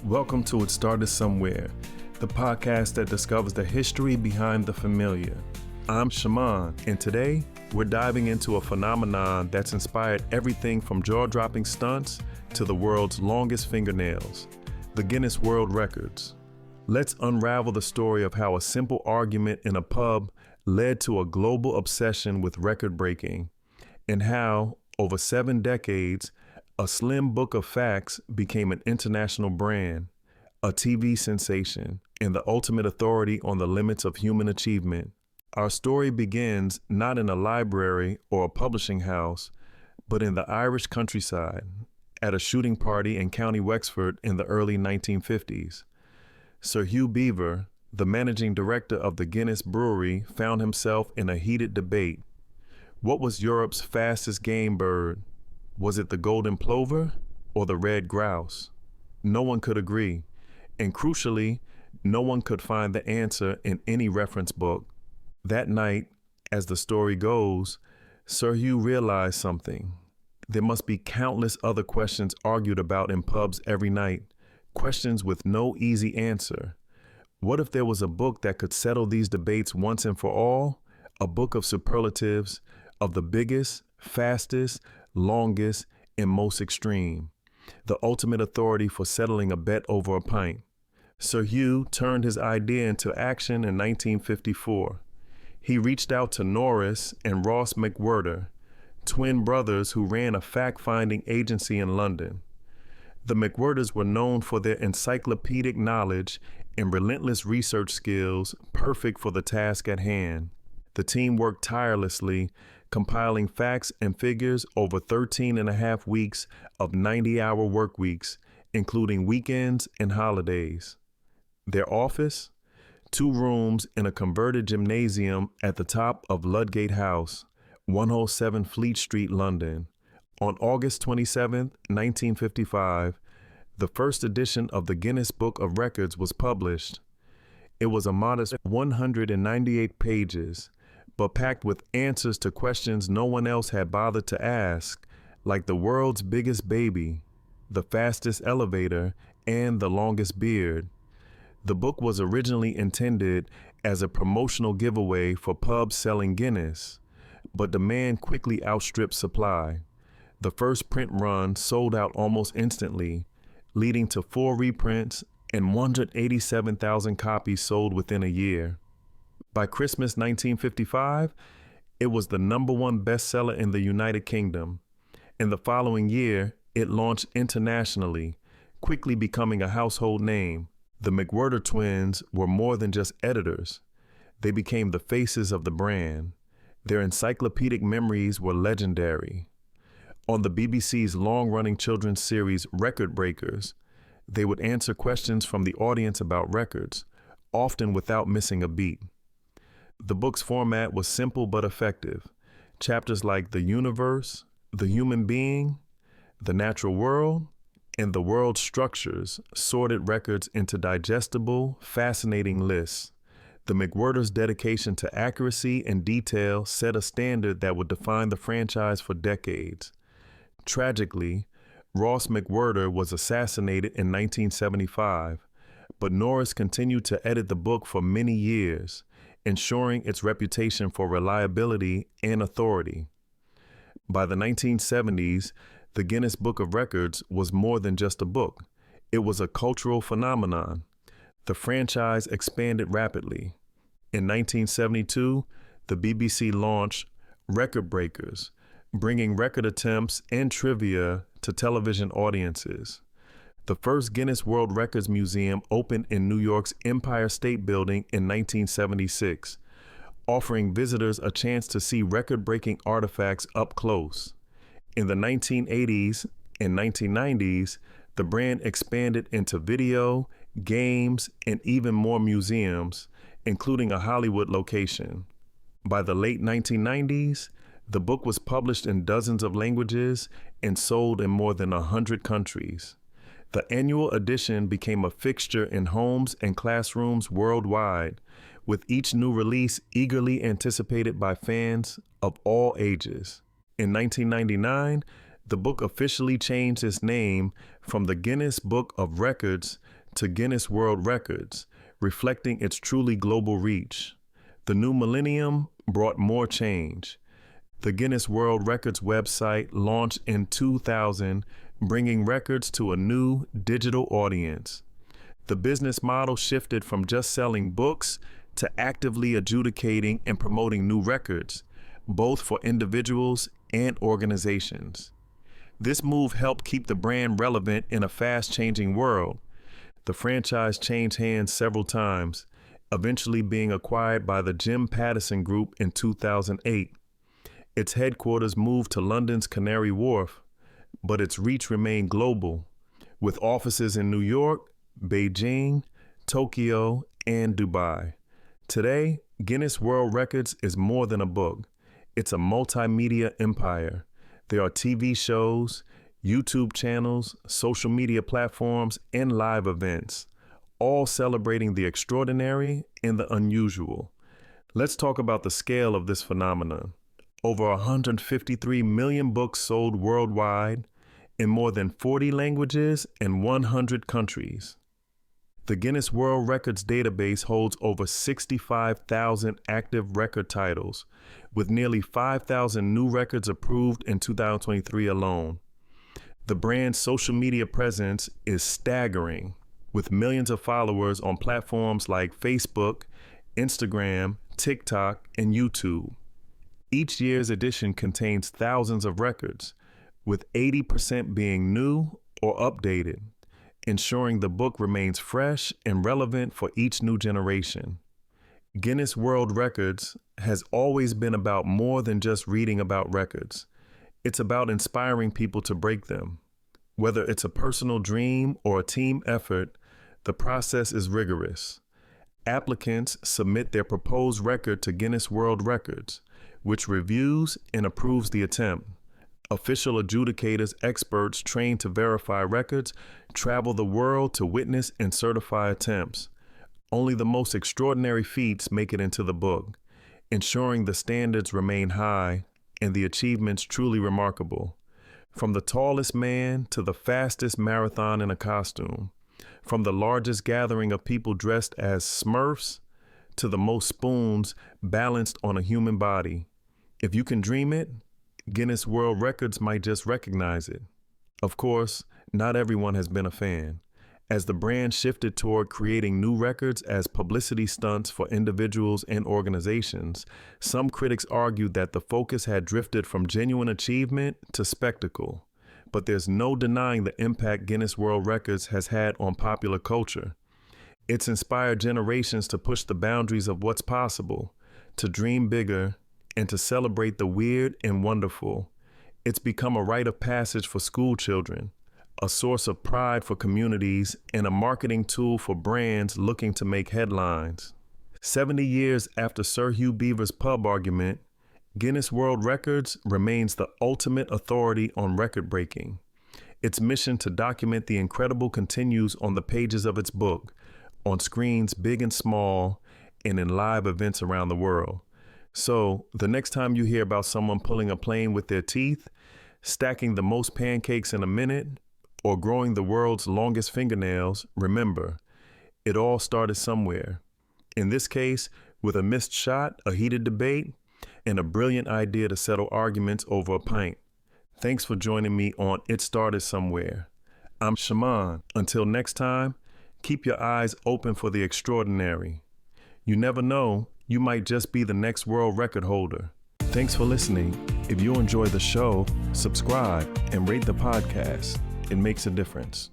Welcome to It Started Somewhere, the podcast that discovers the history behind the familiar. I'm Shaimond, and today we're diving into a phenomenon that's inspired everything from jaw-dropping stunts to the world's longest fingernails, the Guinness World Records. Let's unravel the story of how a simple argument in a pub led to a global obsession with record breaking, and how, over 7 decades, a slim book of facts became an international brand, a TV sensation, and the ultimate authority on the limits of human achievement. Our story begins not in a library or a publishing house, but in the Irish countryside, at a shooting party in County Wexford in the early 1950s. Sir Hugh Beaver, the managing director of the Guinness Brewery, found himself in a heated debate. What was Europe's fastest game bird? Was it the golden plover or the red grouse? No one could agree, and crucially, no one could find the answer in any reference book. That night, as the story goes, Sir Hugh realized something. There must be countless other questions argued about in pubs every night, questions with no easy answer. What if there was a book that could settle these debates once and for all? A book of superlatives, of the biggest, fastest, longest, and most extreme, the ultimate authority for settling a bet over a pint. Sir Hugh turned his idea into action in 1954. He reached out to Norris and Ross McWhirter, twin brothers who ran a fact-finding agency in London. The McWhirters were known for their encyclopedic knowledge and relentless research skills, perfect for the task at hand. The team worked tirelessly, compiling facts and figures over 13 and a half weeks of 90-hour work weeks, including weekends and holidays. Their office? 2 rooms in a converted gymnasium at the top of Ludgate House, 107 Fleet Street, London. On August 27, 1955, the first edition of the Guinness Book of Records was published. It was a modest 198 pages, but packed with answers to questions no one else had bothered to ask, like the world's biggest baby, the fastest elevator, and the longest beard. The book was originally intended as a promotional giveaway for pubs selling Guinness, but demand quickly outstripped supply. The first print run sold out almost instantly, leading to 4 reprints and 187,000 copies sold within a year. By Christmas 1955, it was the #1 bestseller in the United Kingdom. In the following year, it launched internationally, quickly becoming a household name. The McWhirter twins were more than just editors. They became the faces of the brand. Their encyclopedic memories were legendary. On the BBC's long-running children's series Record Breakers, they would answer questions from the audience about records, often without missing a beat. The book's format was simple but effective. Chapters like the universe, the human being, the natural world, and the world's structures sorted records into digestible, fascinating lists. The McWhirters' dedication to accuracy and detail set a standard that would define the franchise for decades. Tragically, Ross McWhirter was assassinated in 1975, but Norris continued to edit the book for many years, ensuring its reputation for reliability and authority. By the 1970s, the Guinness Book of Records was more than just a book. It was a cultural phenomenon. The franchise expanded rapidly. In 1972, the BBC launched Record Breakers, bringing record attempts and trivia to television audiences. The first Guinness World Records Museum opened in New York's Empire State Building in 1976, offering visitors a chance to see record-breaking artifacts up close. In the 1980s and 1990s, the brand expanded into video, games, and even more museums, including a Hollywood location. By the late 1990s, the book was published in dozens of languages and sold in more than 100 countries. The annual edition became a fixture in homes and classrooms worldwide, with each new release eagerly anticipated by fans of all ages. In 1999, the book officially changed its name from the Guinness Book of Records to Guinness World Records, reflecting its truly global reach. The new millennium brought more change. The Guinness World Records website launched in 2000, bringing records to a new digital audience. The business model shifted from just selling books to actively adjudicating and promoting new records, both for individuals and organizations. This move helped keep the brand relevant in a fast-changing world. The franchise changed hands several times, eventually being acquired by the Jim Pattison Group in 2008. Its headquarters moved to London's Canary Wharf, but its reach remained global, with offices in New York, Beijing, Tokyo, and Dubai. Today, Guinness World Records is more than a book. It's a multimedia empire. There are TV shows, YouTube channels, social media platforms, and live events, all celebrating the extraordinary and the unusual. Let's talk about the scale of this phenomenon. Over 153 million books sold worldwide in more than 40 languages and 100 countries. The Guinness World Records database holds over 65,000 active record titles, with nearly 5,000 new records approved in 2023 alone. The brand's social media presence is staggering, with millions of followers on platforms like Facebook, Instagram, TikTok, and YouTube. Each year's edition contains thousands of records, with 80% being new or updated, ensuring the book remains fresh and relevant for each new generation. Guinness World Records has always been about more than just reading about records. It's about inspiring people to break them. Whether it's a personal dream or a team effort, the process is rigorous. Applicants submit their proposed record to Guinness World Records, which reviews and approves the attempt. Official adjudicators, experts trained to verify records, travel the world to witness and certify attempts. Only the most extraordinary feats make it into the book, ensuring the standards remain high and the achievements truly remarkable. From the tallest man to the fastest marathon in a costume, from the largest gathering of people dressed as Smurfs to the most spoons balanced on a human body. If you can dream it, Guinness World Records might just recognize it. Of course, not everyone has been a fan. As the brand shifted toward creating new records as publicity stunts for individuals and organizations, some critics argued that the focus had drifted from genuine achievement to spectacle. But there's no denying the impact Guinness World Records has had on popular culture. It's inspired generations to push the boundaries of what's possible, to dream bigger, and to celebrate the weird and wonderful. It's become a rite of passage for school children, a source of pride for communities, and a marketing tool for brands looking to make headlines. 70 years after Sir Hugh Beaver's pub argument, Guinness World Records remains the ultimate authority on record breaking. Its mission to document the incredible continues on the pages of its book, on screens big and small, and in live events around the world. So, the next time you hear about someone pulling a plane with their teeth, stacking the most pancakes in a minute, or growing the world's longest fingernails, remember, it all started somewhere. In this case, with a missed shot, a heated debate, and a brilliant idea to settle arguments over a pint. Thanks for joining me on It Started Somewhere. I'm Shaimond. Until next time, keep your eyes open for the extraordinary. You never know, you might just be the next world record holder. Thanks for listening. If you enjoy the show, subscribe and rate the podcast. It makes a difference.